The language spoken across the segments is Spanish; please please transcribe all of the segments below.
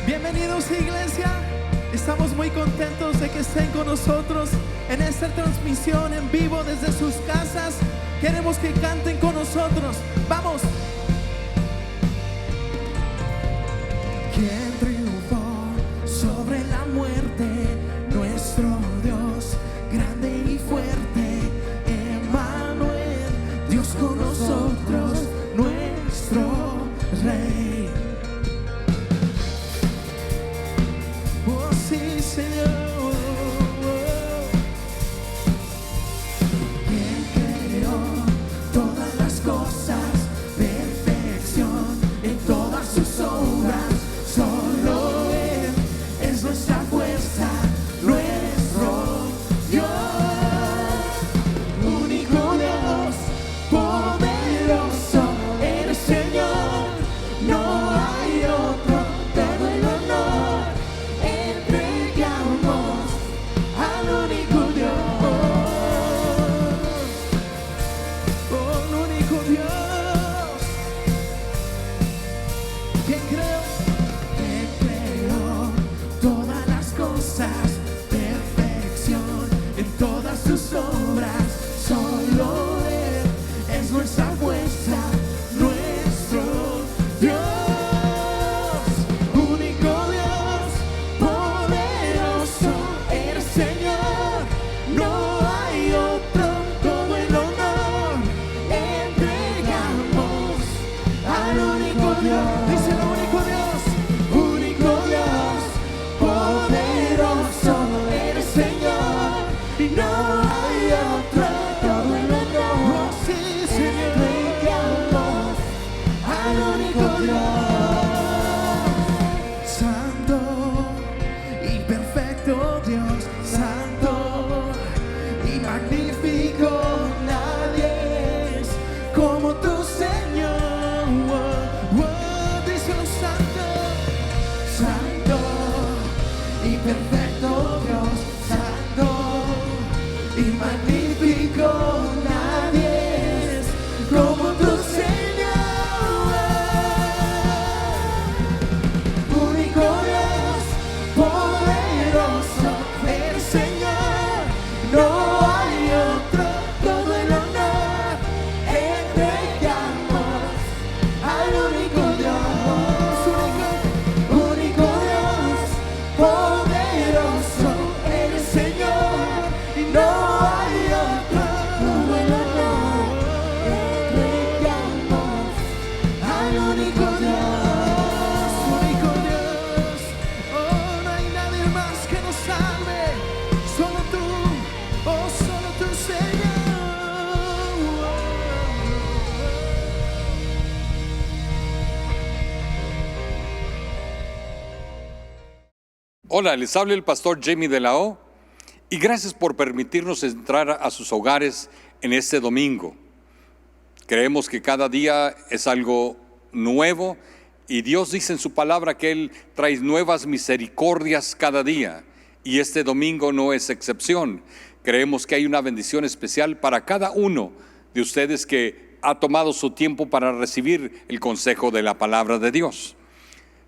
Bienvenidos, iglesia. Estamos muy contentos de que estén con nosotros en esta transmisión en vivo desde sus casas. Queremos que canten con nosotros. ¡Vamos! ¿Quién triunfó sobre la muerte? Nuestro Dios, grande y fuerte, Emmanuel, Dios con nosotros, nuestro Rey. Oh, sí, Señor. ¿Quién creó todas las cosas? Perfección en todas sus obras. Solo Él es nuestra fuerza, nuestro Dios. Único Dios, poderoso, eres Señor. No hay otro, todo el honor entregamos al único Dios. Oh, el único Dios. ¿Quién creó? ¿Quién creó todas las cosas? Perfección en todas sus obras. Solo Él es nuestra fuerza, nuestro Dios. Único Dios, poderoso, eres Señor. No hay otro, todo el honor entregamos al único Dios. Dice el único Dios, poderoso, eres Señor. Y no hay otro, todo el honor. Oh, sí, Señor, entregamos al único Dios. Santo y perfecto Dios, santo y magnífico, nadie es como tu Señor. Díselo, santo, santo y perfecto Dios, santo y magnífico, nadie es como tu Señor. Único Dios, poderoso, eres Señor. No hay otro, todo el honor entregamos al único Dios. Único Dios, poderoso, eres Señor. Y no hay otro, todo el honor entregamos al único Dios. Único Dios, oh, no hay nadie más que nos salve. Solo tú, oh, solo tú, Señor. Hola, les habla el pastor Jamie de la O y gracias por permitirnos entrar a sus hogares en este domingo. Creemos que cada día es algo nuevo y Dios dice en su palabra que Él trae nuevas misericordias cada día y este domingo no es excepción. Creemos que hay una bendición especial para cada uno de ustedes que ha tomado su tiempo para recibir el consejo de la palabra de Dios.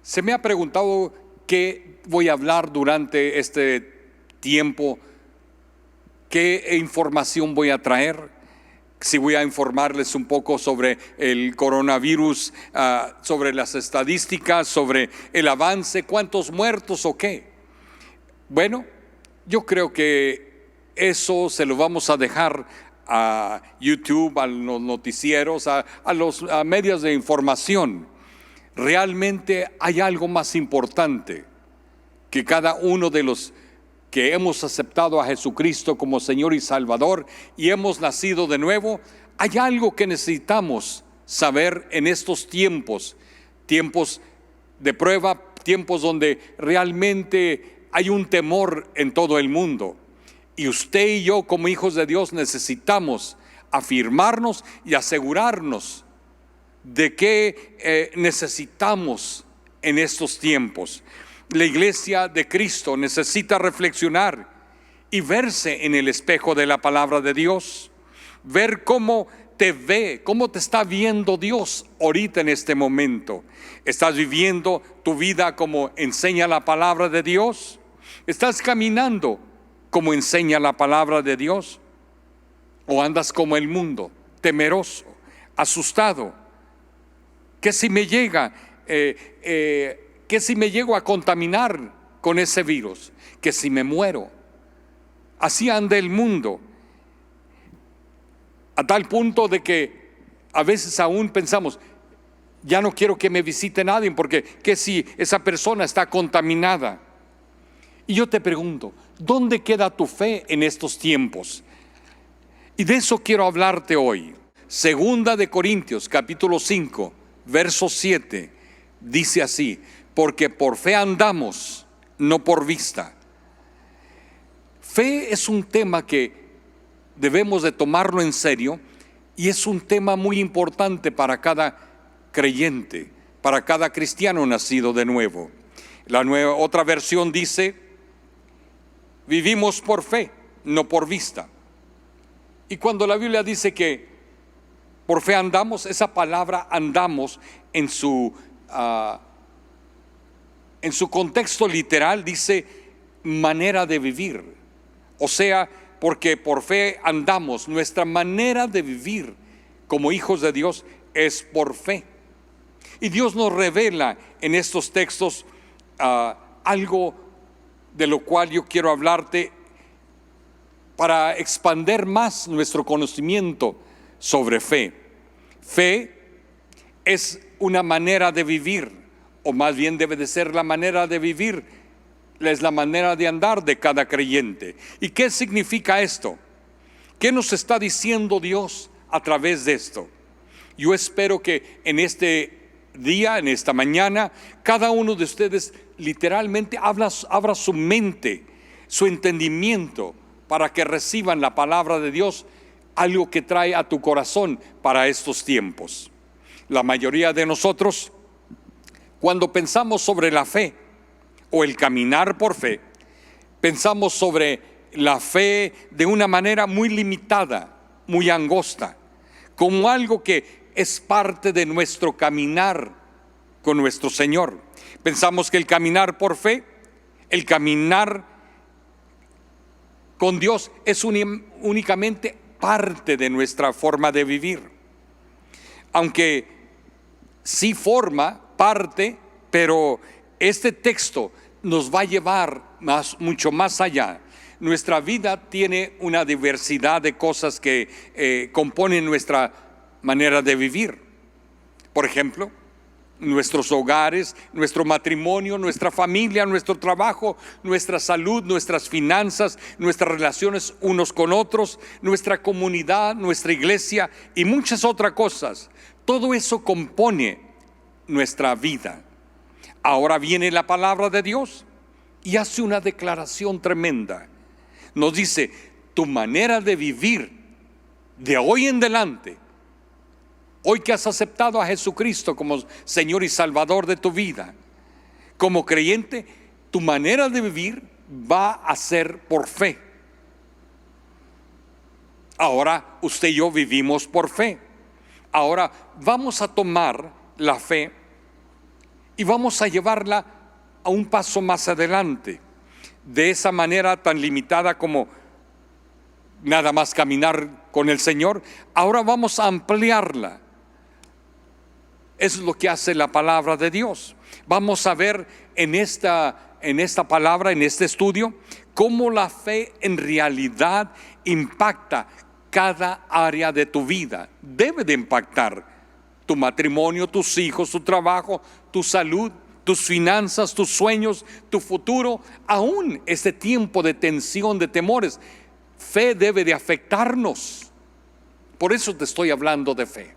Se me ha preguntado qué voy a hablar durante este tiempo, qué información voy a traer, si voy a informarles un poco sobre el coronavirus, sobre las estadísticas, sobre el avance, cuántos muertos o qué. Bueno, yo creo que eso se lo vamos a dejar a YouTube, a los noticieros, a los medios de información. Realmente hay algo más importante que cada uno de los que hemos aceptado a Jesucristo como Señor y Salvador y hemos nacido de nuevo. Hay algo que necesitamos saber en estos tiempos, tiempos de prueba, tiempos donde realmente hay un temor en todo el mundo. Y usted y yo como hijos de Dios necesitamos afirmarnos y asegurarnos de qué necesitamos en estos tiempos. La iglesia de Cristo necesita reflexionar y verse en el espejo de la palabra de Dios, ver cómo te ve? ¿Cómo te está viendo Dios ahorita en este momento? ¿Estás viviendo tu vida como enseña la palabra de Dios? ¿Estás caminando como enseña la palabra de Dios? ¿O andas como el mundo, temeroso, asustado? ¿Qué si me llega? ¿Qué si me llego a contaminar con ese virus? ¿Qué si me muero? Así anda el mundo, a tal punto de que a veces aún pensamos, ya no quiero que me visite nadie, porque ¿qué si esa persona está contaminada? Y yo te pregunto, ¿dónde queda tu fe en estos tiempos? Y de eso quiero hablarte hoy. Segunda de Corintios, capítulo 5, verso 7, dice así: porque por fe andamos, no por vista. Fe es un tema que debemos de tomarlo en serio, y es un tema muy importante para cada creyente, para cada cristiano nacido de nuevo. Otra versión dice: vivimos por fe, no por vista. Y cuando la Biblia dice que por fe andamos, esa palabra andamos en su contexto literal dice manera de vivir. O sea, porque por fe andamos, nuestra manera de vivir como hijos de Dios es por fe. Y Dios nos revela en estos textos algo de lo cual yo quiero hablarte para expandir más nuestro conocimiento sobre fe. Fe es una manera de vivir, o más bien debe de ser la manera de vivir, es la manera de andar de cada creyente. ¿Y qué significa esto? ¿Qué nos está diciendo Dios a través de esto? Yo espero que en este día, en esta mañana, cada uno de ustedes literalmente abra su mente, su entendimiento, para que reciban la palabra de Dios, algo que trae a tu corazón para estos tiempos. La mayoría de nosotros, cuando pensamos sobre la fe o el caminar por fe, pensamos sobre la fe de una manera muy limitada, muy angosta, como algo que es parte de nuestro caminar con nuestro Señor. Pensamos que el caminar por fe, el caminar con Dios es únicamente parte de nuestra forma de vivir. Aunque sí forma parte, pero este texto nos va a llevar mucho más allá. Nuestra vida tiene una diversidad de cosas que componen nuestra manera de vivir. Por ejemplo, nuestros hogares, nuestro matrimonio, nuestra familia, nuestro trabajo, nuestra salud, nuestras finanzas, nuestras relaciones unos con otros, nuestra comunidad, nuestra iglesia y muchas otras cosas. Todo eso compone nuestra vida. Ahora viene la palabra de Dios y hace una declaración tremenda. Nos dice: tu manera de vivir de hoy en adelante, hoy que has aceptado a Jesucristo como Señor y Salvador de tu vida, como creyente, tu manera de vivir va a ser por fe. Ahora usted y yo vivimos por fe. Ahora vamos a tomar la fe y vamos a llevarla a un paso más adelante. De esa manera tan limitada como nada más caminar con el Señor, ahora vamos a ampliarla. Eso es lo que hace la palabra de Dios. Vamos a ver en esta palabra, en este estudio, cómo la fe en realidad impacta cada área de tu vida. Debe de impactar tu matrimonio, tus hijos, tu trabajo, tu salud, tus finanzas, tus sueños, tu futuro, aún este tiempo de tensión, de temores. Fe debe de afectarnos. Por eso te estoy hablando de fe.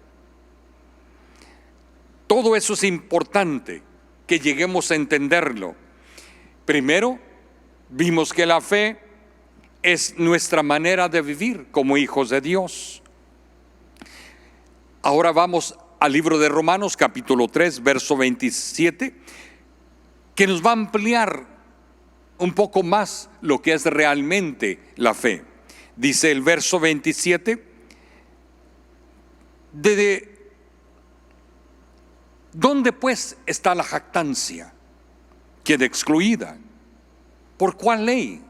Todo eso es importante que lleguemos a entenderlo. Primero, vimos que la fe es nuestra manera de vivir como hijos de Dios. Ahora vamos al libro de Romanos, capítulo 3, verso 27, que nos va a ampliar un poco más lo que es realmente la fe. Dice el verso 27: ¿Dónde pues está la jactancia? Queda excluida. ¿Por cuál ley?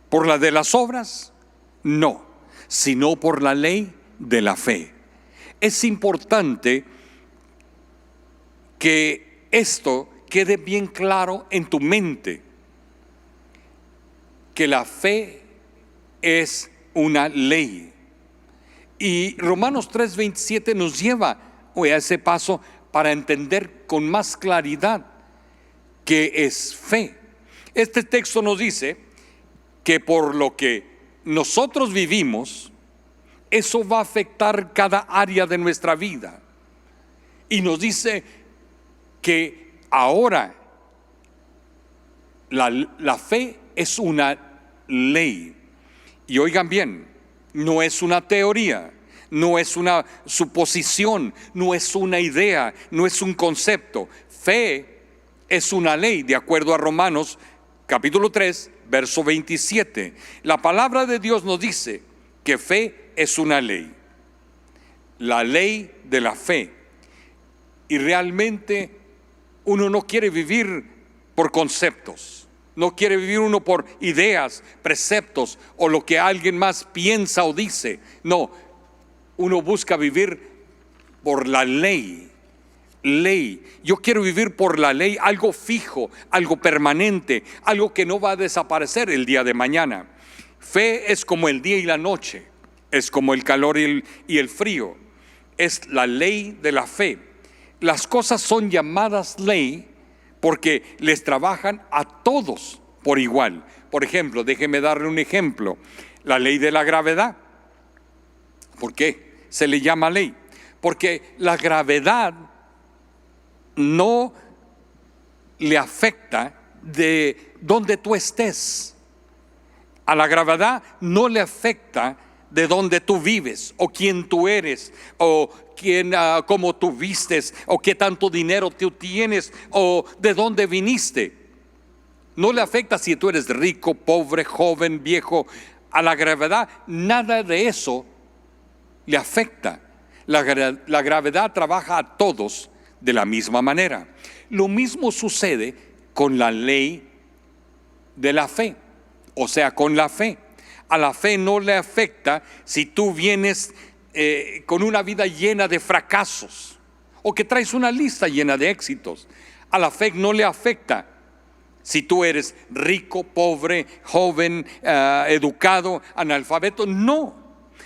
¿Por la de las obras? No, sino por la ley de la fe. Es importante que esto quede bien claro en tu mente, que la fe es una ley. Y Romanos 3:27 nos lleva a ese paso para entender con más claridad qué es fe. Este texto nos dice que por lo que nosotros vivimos, eso va a afectar cada área de nuestra vida. Y nos dice que ahora la fe es una ley. Y oigan bien, no es una teoría, no es una suposición, no es una idea, no es un concepto. Fe es una ley, de acuerdo a Romanos capítulo 3, verso 27. La palabra de Dios nos dice que fe es una ley, la ley de la fe. Y realmente uno no quiere vivir por conceptos, no quiere vivir uno por ideas, preceptos o lo que alguien más piensa o dice. No, uno busca vivir por la ley. Yo quiero vivir por la ley, algo fijo, algo permanente, algo que no va a desaparecer el día de mañana. Fe es como el día y la noche, es como el calor y el frío. Es la ley de la fe. Las cosas son llamadas ley porque les trabajan a todos por igual. Por ejemplo, déjeme darle un ejemplo. La ley de la gravedad. ¿Por qué se le llama ley? Porque la gravedad no le afecta de donde tú estés. A la gravedad no le afecta de donde tú vives, o quién tú eres, o cómo tú vistes, o qué tanto dinero tú tienes, o de dónde viniste. No le afecta si tú eres rico, pobre, joven, viejo. A la gravedad nada de eso le afecta. La gravedad trabaja a todos de la misma manera. Lo mismo sucede con la ley de la fe, o sea, con la fe. A la fe no le afecta si tú vienes con una vida llena de fracasos o que traes una lista llena de éxitos. A la fe no le afecta si tú eres rico, pobre, joven, educado, analfabeto. No.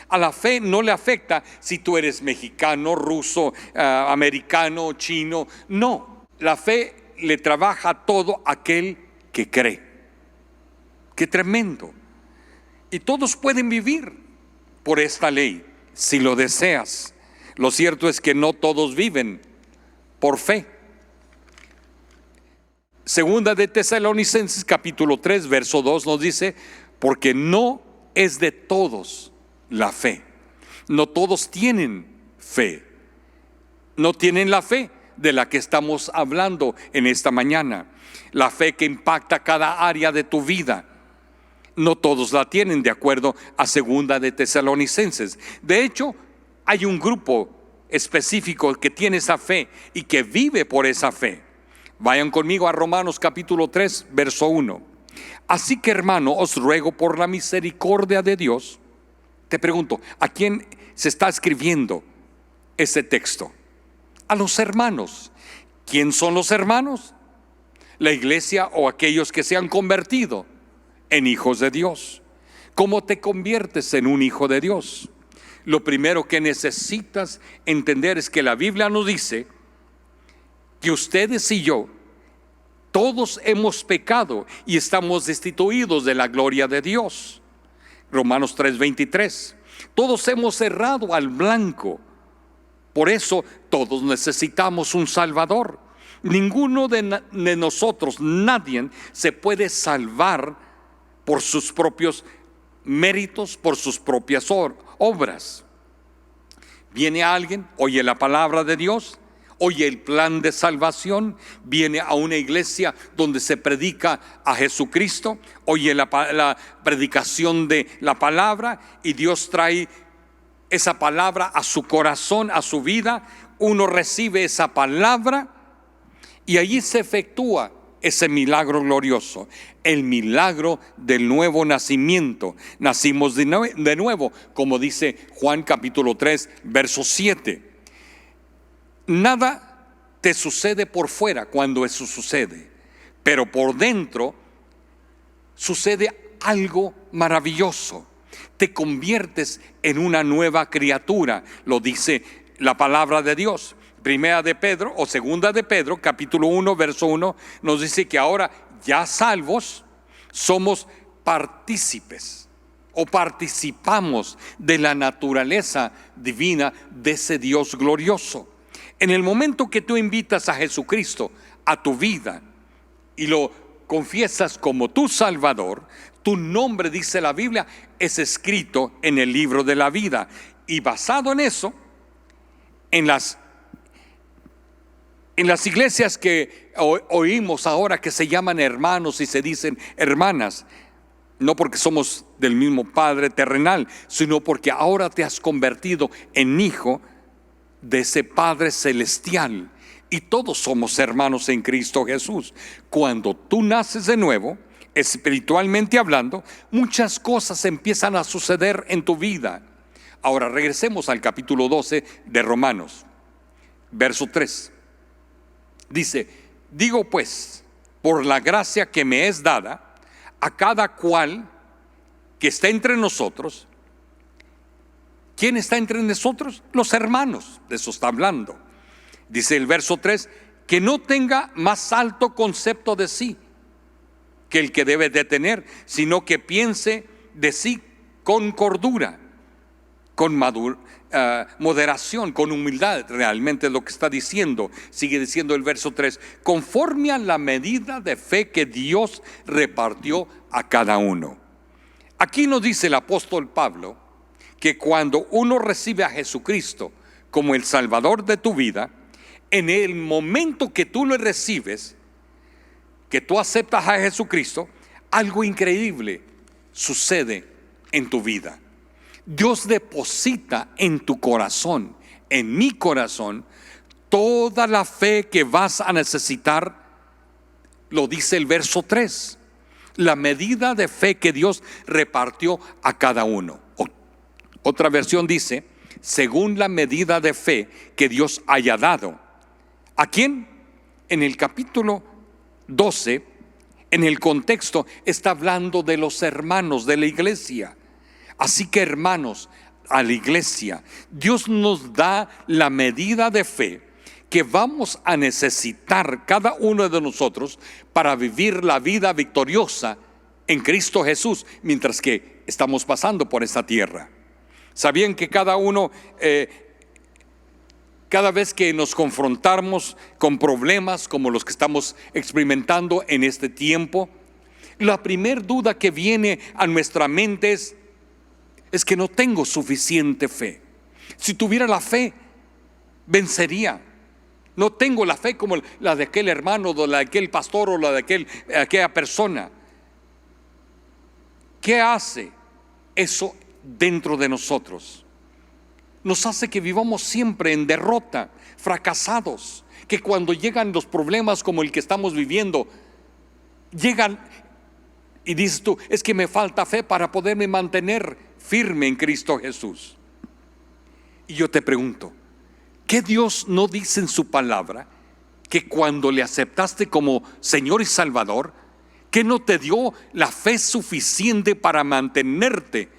A la fe no le afecta si tú eres mexicano, ruso, americano, chino. No, la fe le trabaja a todo aquel que cree. ¡Qué tremendo! Y todos pueden vivir por esta ley, si lo deseas. Lo cierto es que no todos viven por fe. Segunda de Tesalonicenses capítulo 3, verso 2 nos dice, porque no es de todos la fe. No todos tienen fe. No tienen la fe de la que estamos hablando en esta mañana. La fe que impacta cada área de tu vida. No todos la tienen, de acuerdo a Segunda de Tesalonicenses. De hecho, hay un grupo específico que tiene esa fe y que vive por esa fe. Vayan conmigo a Romanos capítulo 3, verso 1. Así que, hermano, os ruego por la misericordia de Dios. Te pregunto, ¿a quién se está escribiendo ese texto? A los hermanos. ¿Quién son los hermanos? La iglesia o aquellos que se han convertido en hijos de Dios. ¿Cómo te conviertes en un hijo de Dios? Lo primero que necesitas entender es que la Biblia nos dice que ustedes y yo, todos hemos pecado y estamos destituidos de la gloria de Dios. Romanos 3:23. Todos hemos errado al blanco. Por eso todos necesitamos un Salvador. Ninguno de nosotros, nadie se puede salvar por sus propios méritos, por sus propias obras. Viene alguien, oye la palabra de Dios, oye el plan de salvación, viene a una iglesia donde se predica a Jesucristo, oye la predicación de la palabra y Dios trae esa palabra a su corazón, a su vida, uno recibe esa palabra y allí se efectúa ese milagro glorioso, el milagro del nuevo nacimiento. Nacimos de nuevo, como dice Juan capítulo 3, verso 7. Nada te sucede por fuera cuando eso sucede, pero por dentro sucede algo maravilloso. Te conviertes en una nueva criatura, lo dice la palabra de Dios. Primera de Pedro o segunda de Pedro, capítulo 1, verso 1, nos dice que ahora ya salvos somos partícipes o participamos de la naturaleza divina de ese Dios glorioso. En el momento que tú invitas a Jesucristo a tu vida y lo confiesas como tu Salvador, tu nombre, dice la Biblia, es escrito en el libro de la vida. Y basado en eso, en las iglesias que oímos ahora que se llaman hermanos y se dicen hermanas, no porque somos del mismo Padre terrenal, sino porque ahora te has convertido en hijo de ese Padre celestial. Y todos somos hermanos en Cristo Jesús. Cuando tú naces de nuevo, espiritualmente hablando, muchas cosas empiezan a suceder en tu vida. Ahora regresemos al capítulo 12 de Romanos, verso 3. Dice: digo pues, por la gracia que me es dada, a cada cual que está entre nosotros. ¿Quién está entre nosotros? Los hermanos, de eso está hablando. Dice el verso 3, que no tenga más alto concepto de sí que el que debe de tener, sino que piense de sí con cordura, con moderación, con humildad. Realmente es lo que está diciendo. Sigue diciendo el verso 3, conforme a la medida de fe que Dios repartió a cada uno. Aquí nos dice el apóstol Pablo que cuando uno recibe a Jesucristo como el Salvador de tu vida, en el momento que tú lo recibes, que tú aceptas a Jesucristo, algo increíble sucede en tu vida. Dios deposita en tu corazón, en mi corazón, toda la fe que vas a necesitar. Lo dice el verso 3, la medida de fe que Dios repartió a cada uno. Otra versión dice, según la medida de fe que Dios haya dado. ¿A quién? En el capítulo 12, en el contexto, está hablando de los hermanos de la iglesia. Así que, hermanos, a la iglesia, Dios nos da la medida de fe que vamos a necesitar cada uno de nosotros para vivir la vida victoriosa en Cristo Jesús mientras que estamos pasando por esta tierra. ¿Sabían que cada uno, cada vez que nos confrontamos con problemas como los que estamos experimentando en este tiempo, la primera duda que viene a nuestra mente es que no tengo suficiente fe? Si tuviera la fe, vencería. No tengo la fe como la de aquel hermano, o la de aquel pastor, o la de aquella persona. ¿Qué hace eso dentro de nosotros? Nos hace que vivamos siempre en derrota, fracasados, que cuando llegan los problemas como el que estamos viviendo, llegan y dices tú, es que me falta fe para poderme mantener firme en Cristo Jesús. Y yo te pregunto, ¿qué Dios no dice en su palabra que cuando le aceptaste como Señor y Salvador, que no te dio la fe suficiente para mantenerte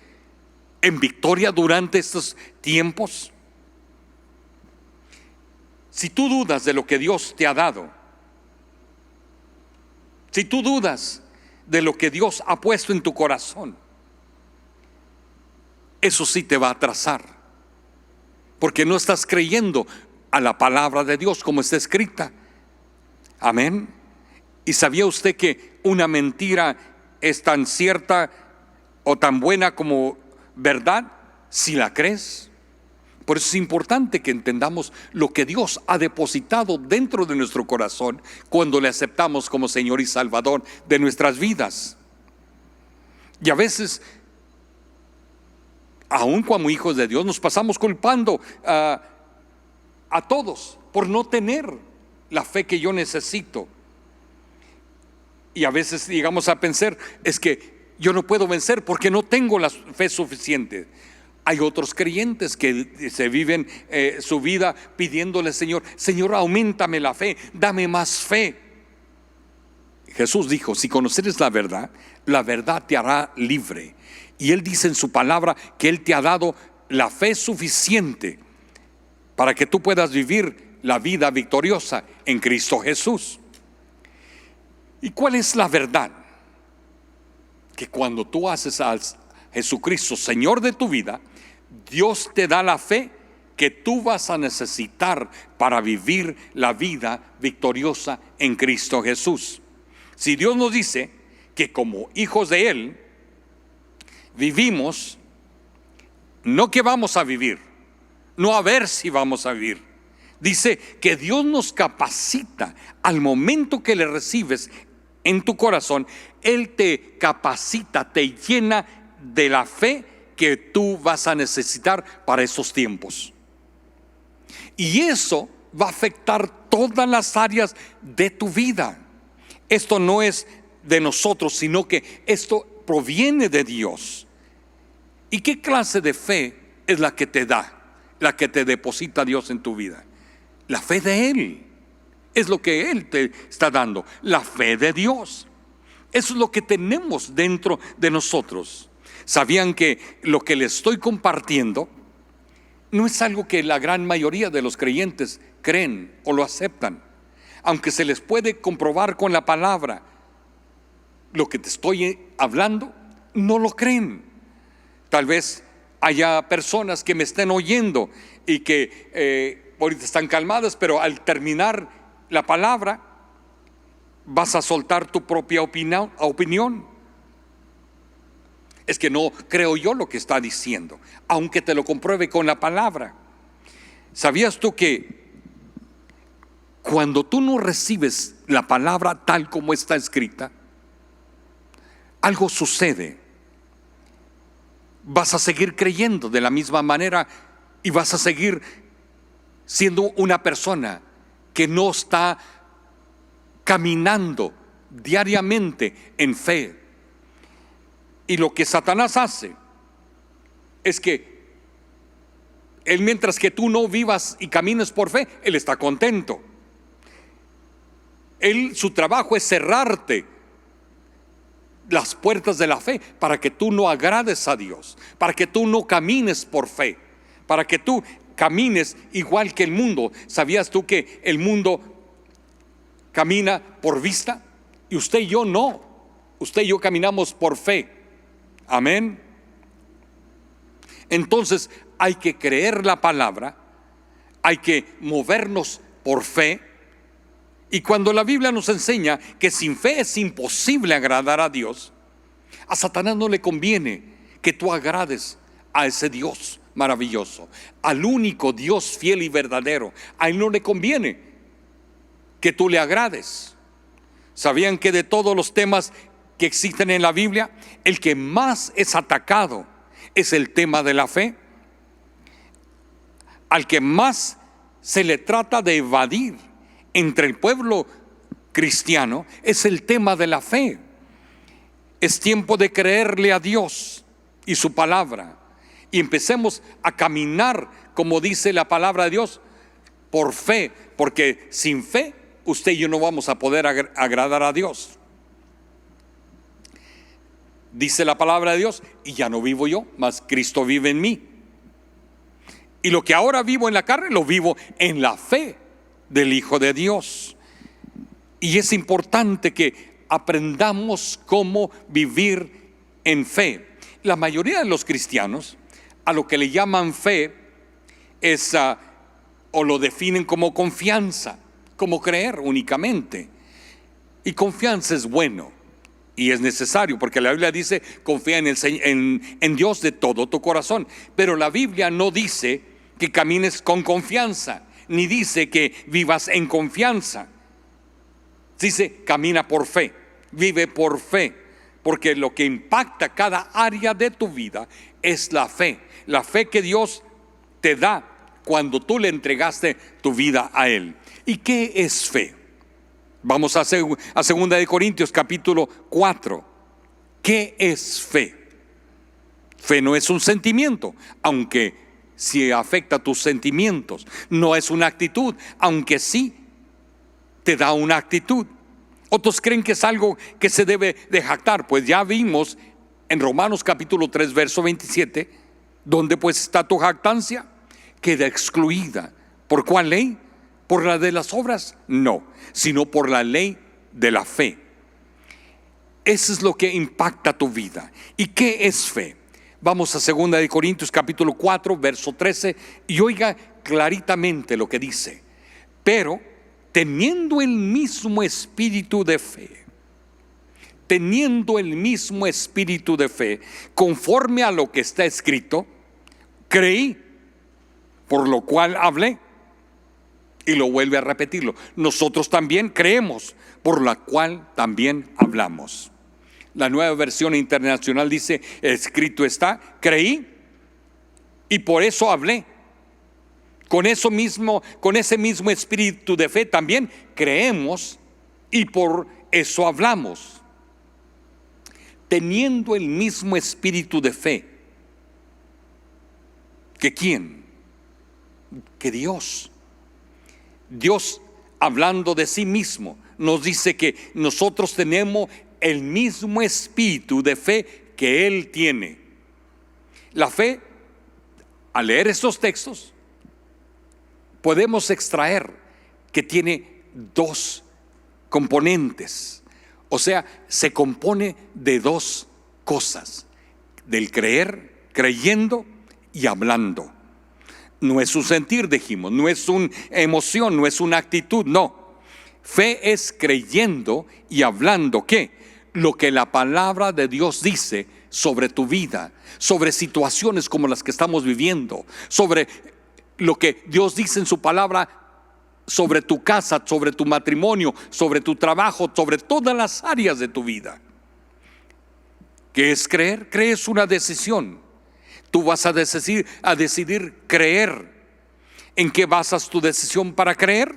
en victoria durante estos tiempos? Si tú dudas de lo que Dios te ha dado, si tú dudas de lo que Dios ha puesto en tu corazón, eso sí te va a atrasar, porque no estás creyendo a la palabra de Dios como está escrita. Amén. ¿Y sabía usted que una mentira es tan cierta o tan buena como verdad si la crees? Por eso es importante que entendamos lo que Dios ha depositado dentro de nuestro corazón cuando le aceptamos como Señor y Salvador de nuestras vidas. Y a veces Aún como hijos de Dios nos pasamos culpando a todos por no tener la fe que yo necesito. Y a veces llegamos a pensar, es que yo no puedo vencer porque no tengo la fe suficiente. Hay otros creyentes que se viven su vida pidiéndole al Señor: Señor, auméntame la fe, dame más fe. Jesús dijo: si conoceres la verdad te hará libre. Y Él dice en su palabra que Él te ha dado la fe suficiente para que tú puedas vivir la vida victoriosa en Cristo Jesús. ¿Y cuál es la verdad? Que cuando tú haces a Jesucristo Señor de tu vida, Dios te da la fe que tú vas a necesitar para vivir la vida victoriosa en Cristo Jesús. Si Dios nos dice que como hijos de Él vivimos, no que vamos a vivir, no a ver si vamos a vivir. Dice que Dios nos capacita al momento que le recibes en tu corazón. Él te capacita, te llena de la fe que tú vas a necesitar para esos tiempos. Y eso va a afectar todas las áreas de tu vida. Esto no es de nosotros, sino que esto proviene de Dios. ¿Y qué clase de fe es la que te da, la que te deposita Dios en tu vida? La fe de Él. Es lo que Él te está dando, la fe de Dios. Eso es lo que tenemos dentro de nosotros. ¿Sabían que lo que les estoy compartiendo no es algo que la gran mayoría de los creyentes creen o lo aceptan? Aunque se les puede comprobar con la palabra, lo que te estoy hablando, no lo creen. Tal vez haya personas que me estén oyendo y que ahorita están calmadas, pero al terminar la palabra vas a soltar tu propia opinión. Es que no creo yo lo que está diciendo, aunque te lo compruebe con la palabra. ¿Sabías tú que cuando tú no recibes la palabra tal como está escrita, algo sucede? Vas a seguir creyendo de la misma manera y vas a seguir siendo una persona que no está caminando diariamente en fe. Y lo que Satanás hace es que él, mientras que tú no vivas y camines por fe, él está contento. Su trabajo es cerrarte las puertas de la fe para que tú no agrades a Dios, para que tú no camines por fe, para que tú camines igual que el mundo. ¿Sabías tú que el mundo camina por vista? Y usted y yo no. Usted y yo caminamos por fe. Amén. Entonces hay que creer la palabra, hay que movernos por fe. Y cuando la Biblia nos enseña que sin fe es imposible agradar a Dios, a Satanás no le conviene que tú agrades a ese Dios maravilloso, al único Dios fiel y verdadero. A él no le conviene que tú le agrades. ¿Sabían que de todos los temas que existen en la Biblia, el que más es atacado es el tema de la fe? Al que más se le trata de evadir entre el pueblo cristiano es el tema de la fe. Es tiempo de creerle a Dios y su palabra, y empecemos a caminar como dice la palabra de Dios, por fe, porque sin fe usted y yo no vamos a poder agradar a Dios. Dice la palabra de Dios: y ya no vivo yo, mas Cristo vive en mí. Y lo que ahora vivo en la carne, lo vivo en la fe del Hijo de Dios. Y es importante que aprendamos cómo vivir en fe. La mayoría de los cristianos a lo que le llaman fe es o lo definen como confianza, como creer únicamente. Y confianza es bueno y es necesario, porque la Biblia dice: confía en Dios de todo tu corazón. Pero la Biblia no dice que camines con confianza, ni dice que vivas en confianza. Dice: camina por fe, vive por fe, porque lo que impacta cada área de tu vida es la fe que Dios te da cuando tú le entregaste tu vida a Él. ¿Y qué es fe? Vamos a 2 Corintios capítulo 4. ¿Qué es fe? Fe no es un sentimiento, aunque sí afecta tus sentimientos. No es una actitud, aunque sí te da una actitud. Otros creen que es algo que se debe de jactar. Pues ya vimos en Romanos capítulo 3 verso 27, ¿dónde pues está tu jactancia? Queda excluida. ¿Por cuál ley? ¿Por la de las obras? No, sino por la ley de la fe. Eso es lo que impacta tu vida. ¿Y qué es fe? Vamos a 2 Corintios capítulo 4 verso 13 y oiga claritamente lo que dice. Pero teniendo el mismo espíritu de fe, conforme a lo que está escrito, creí, por lo cual hablé. Y lo vuelve a repetirlo. Nosotros también creemos, por la cual también hablamos. La Nueva Versión Internacional dice, escrito está, creí y por eso hablé. Con ese mismo espíritu de fe también creemos y por eso hablamos. Teniendo el mismo espíritu de fe. ¿Que quién? Que Dios. Dios, hablando de sí mismo, nos dice que nosotros tenemos el mismo espíritu de fe que Él tiene. La fe, al leer estos textos, podemos extraer que tiene dos componentes. O sea, se compone de dos cosas: del creer, creyendo, y hablando. No es un sentir, dijimos, no es una emoción, no es una actitud, no. Fe es creyendo y hablando, ¿qué? Lo que la palabra de Dios dice sobre tu vida, sobre situaciones como las que estamos viviendo, sobre lo que Dios dice en su palabra sobre tu casa, sobre tu matrimonio, sobre tu trabajo, sobre todas las áreas de tu vida. ¿Qué es creer? Creer es una decisión. Tú vas a decidir creer. ¿En qué basas tu decisión para creer?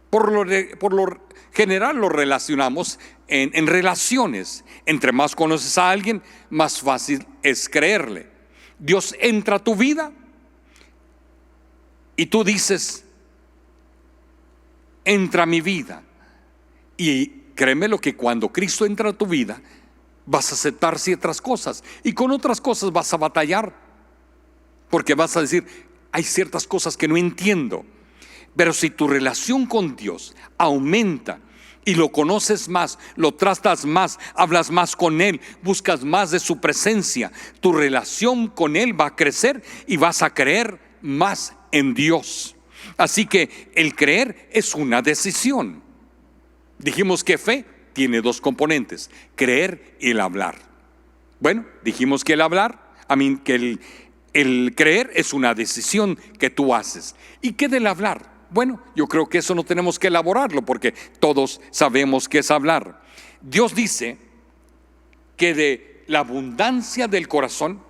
Por lo general lo relacionamos en relaciones. Entre más conoces a alguien, más fácil es creerle. Dios entra a tu vida y tú dices, entra a mi vida. Y créeme lo que cuando Cristo entra a tu vida, vas a aceptar ciertas cosas y con otras cosas vas a batallar, porque vas a decir, hay ciertas cosas que no entiendo. Pero si tu relación con Dios aumenta y lo conoces más, lo tratas más, hablas más con Él, buscas más de su presencia, tu relación con Él va a crecer y vas a creer más en Dios. Así que el creer es una decisión. Dijimos que fe tiene dos componentes: creer y el hablar. Bueno, dijimos que el creer es una decisión que tú haces. ¿Y qué del hablar? Bueno, yo creo que eso no tenemos que elaborarlo porque todos sabemos qué es hablar. Dios dice que de la abundancia del corazón,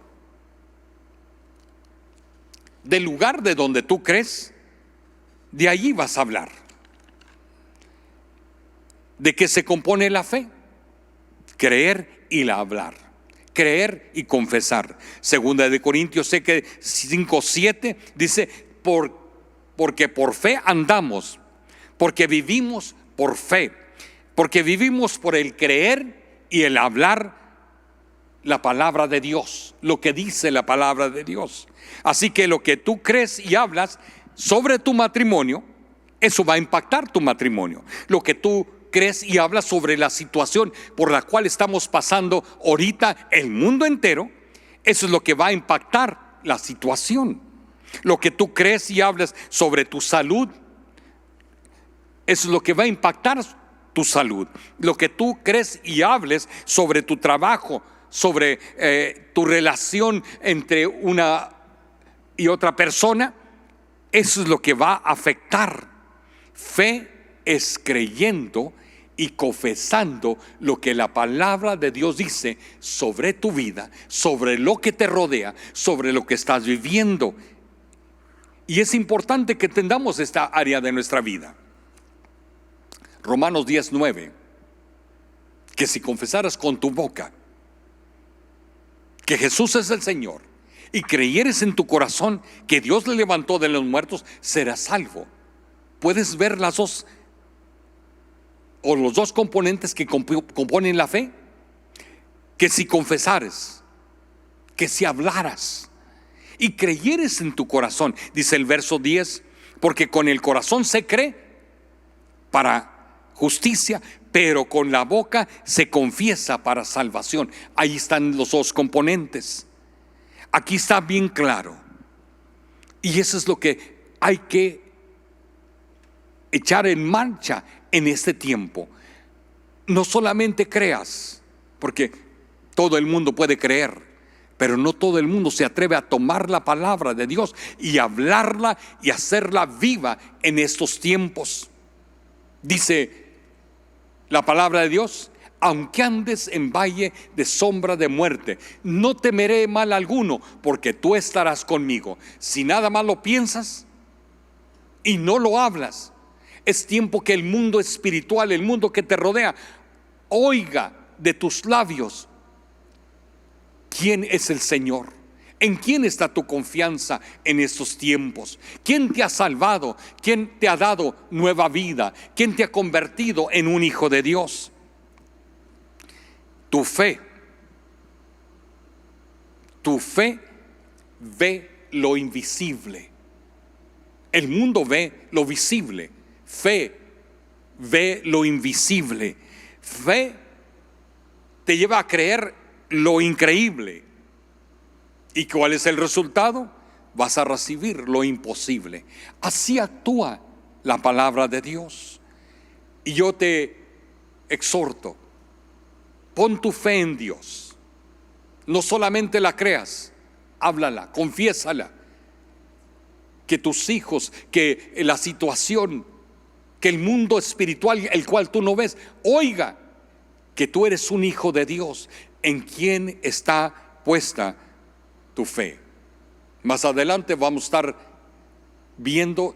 del lugar de donde tú crees, de allí vas a hablar. ¿De qué se compone la fe? Creer y la hablar. Creer y confesar. 2 Corintios 5:7 dice, porque por fe andamos, porque vivimos por fe, porque vivimos por el creer y el hablar la palabra de Dios, lo que dice la palabra de Dios. Así que lo que tú crees y hablas sobre tu matrimonio, eso va a impactar tu matrimonio. Lo que tú crees y hablas sobre la situación por la cual estamos pasando ahorita el mundo entero, eso es lo que va a impactar la situación. Lo que tú crees y hablas sobre tu salud, eso es lo que va a impactar tu salud. Lo que tú crees y hables sobre tu trabajo, sobre tu relación entre una y otra persona, eso es lo que va a afectar. Fe es creyendo y confesando lo que la palabra de Dios dice sobre tu vida, sobre lo que te rodea, sobre lo que estás viviendo. Y es importante que entendamos esta área de nuestra vida. Romanos 10:9, que si confesaras con tu boca que Jesús es el Señor y creyeres en tu corazón que Dios le levantó de los muertos, serás salvo. ¿Puedes ver las dos o los dos componentes que componen la fe? Que si confesares, que si hablaras y creyeres en tu corazón, dice el verso 10, porque con el corazón se cree para justicia, pero con la boca se confiesa para salvación. Ahí están los dos componentes. Aquí está bien claro. Y eso es lo que hay que echar en marcha en este tiempo. No solamente creas, porque todo el mundo puede creer, pero no todo el mundo se atreve a tomar la palabra de Dios y hablarla y hacerla viva en estos tiempos. Dice la palabra de Dios: aunque andes en valle de sombra de muerte, no temeré mal alguno, porque tú estarás conmigo. Si nada más lo piensas y no lo hablas, es tiempo que el mundo espiritual, el mundo que te rodea, oiga de tus labios quién es el Señor. ¿En quién está tu confianza en estos tiempos? ¿Quién te ha salvado? ¿Quién te ha dado nueva vida? ¿Quién te ha convertido en un hijo de Dios? Tu fe ve lo invisible. El mundo ve lo visible. Fe ve lo invisible. Fe te lleva a creer lo increíble. ¿Y cuál es el resultado? Vas a recibir lo imposible. Así actúa la palabra de Dios. Y yo te exhorto: pon tu fe en Dios. No solamente la creas, háblala, confiésala. Que tus hijos, que la situación, que el mundo espiritual, el cual tú no ves, oiga que tú eres un hijo de Dios. ¿En quién está puesta tu fe? Más adelante vamos a estar viendo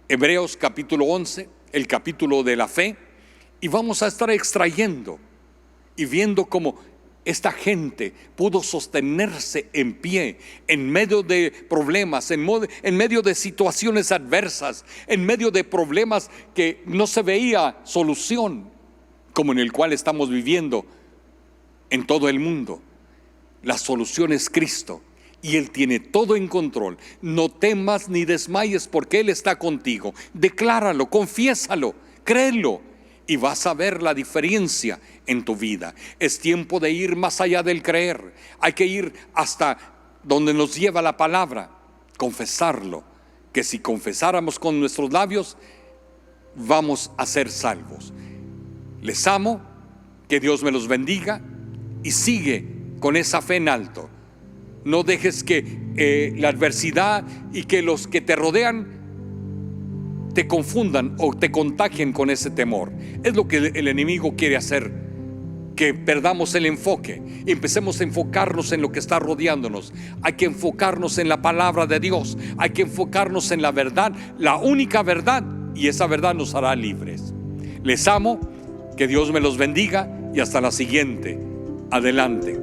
Hebreos capítulo 11, el capítulo de la fe, y vamos a estar extrayendo y viendo cómo esta gente pudo sostenerse en pie en medio de problemas, en medio de situaciones adversas, en medio de problemas que no se veía solución, como en el cual estamos viviendo en todo el mundo. La solución es Cristo y Él tiene todo en control. No temas ni desmayes, porque Él está contigo. Decláralo, confiésalo, créelo, y vas a ver la diferencia en tu vida. Es tiempo de ir más allá del creer. Hay que ir hasta donde nos lleva la palabra, confesarlo, que si confesáramos con nuestros labios, vamos a ser salvos. Les amo, que Dios me los bendiga, y sigue con esa fe en alto. No dejes que la adversidad y que los que te rodean te confundan o te contagien con ese temor. Es lo que el enemigo quiere hacer, que perdamos el enfoque y empecemos a enfocarnos en lo que está rodeándonos. Hay que enfocarnos en la palabra de Dios, hay que enfocarnos en la verdad, la única verdad, y esa verdad nos hará libres. Les amo, que Dios me los bendiga y hasta la siguiente. Adelante.